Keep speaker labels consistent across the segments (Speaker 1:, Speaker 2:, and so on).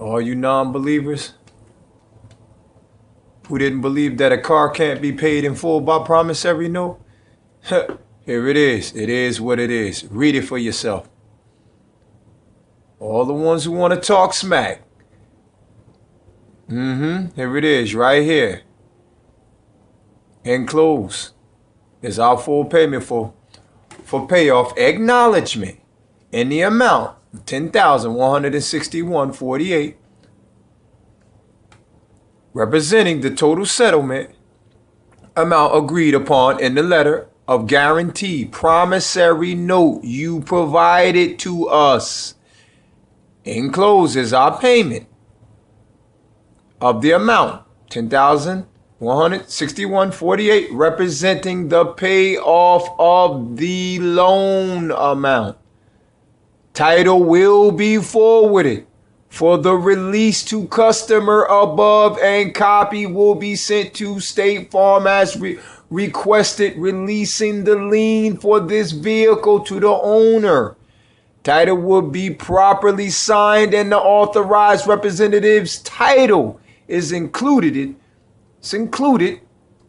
Speaker 1: All you non-believers who didn't believe that a car can't be paid in full by promissory note, here it is. It is what it is. Read it for yourself. All the ones who want to talk smack. Here it is, right here. Enclosed is our full payment for payoff acknowledgement in the amount of $10,161.48, representing the total settlement amount agreed upon in the letter of guarantee promissory note you provided to us. Enclosed is our payment of the amount $10,161.48, representing the payoff of the loan amount. Title will be forwarded for the release to customer above, and copy will be sent to State Farm as requested, releasing the lien for this vehicle to the owner. Title will be properly signed and the authorized representative's title is included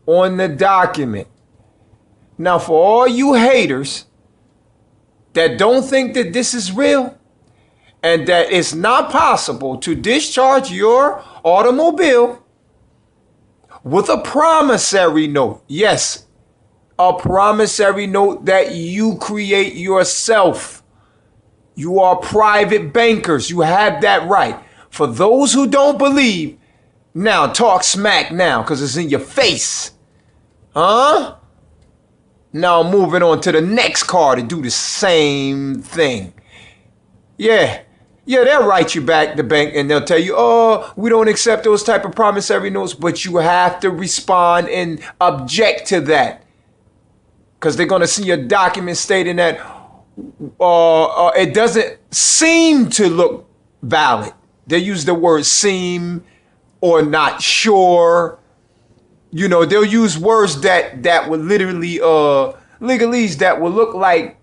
Speaker 1: on the document. Now, for all you haters that don't think that this is real and that it's not possible to discharge your automobile with a promissory note, yes, a promissory note that you create yourself. You are private bankers. You have that right. For those who don't believe, now talk smack now, because it's in your face. Huh? Now moving on to the next car to do the same thing. Yeah, they'll write you back, the bank, and they'll tell you, oh, we don't accept those type of promissory notes, but you have to respond and object to that. Because they're going to see your document stating that it doesn't seem to look valid. They use the word seem or not sure. You know, they'll use words that would literally, legalese that will look like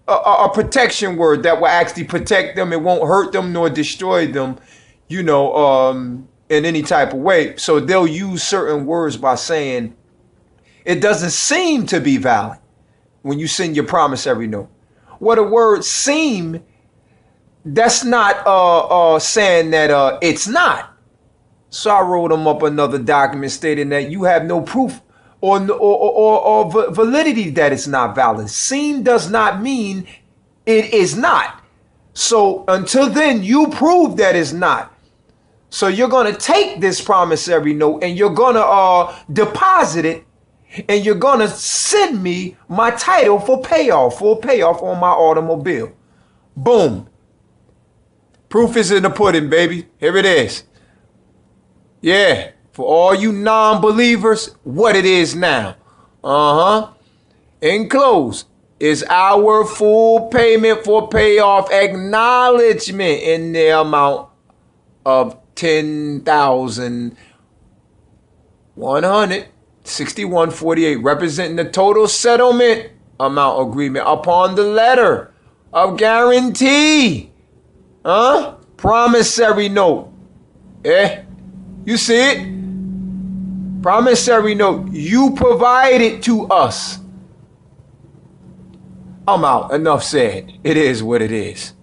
Speaker 1: a protection word that will actually protect them. It won't hurt them nor destroy them, you know, in any type of way. So they'll use certain words by saying it doesn't seem to be valid when you send your promissory note. Well, the word seem, that's not saying that it's not. So I wrote them up another document stating that you have no proof or validity that it's not valid. Seem does not mean it is not. So until then, you prove that it's not. So you're going to take this promissory note and you're going to deposit it, and you're going to send me my title for full payoff on my automobile. Boom. Proof is in the pudding, baby. Here it is. Yeah, for all you non-believers, what it is now. Enclosed is our full payment for payoff acknowledgement in the amount of $10,161.48, representing the total settlement amount agreement upon the letter of guarantee. Promissory note. You see it? Promissory note. You provided to us. I'm out. Enough said. It is what it is.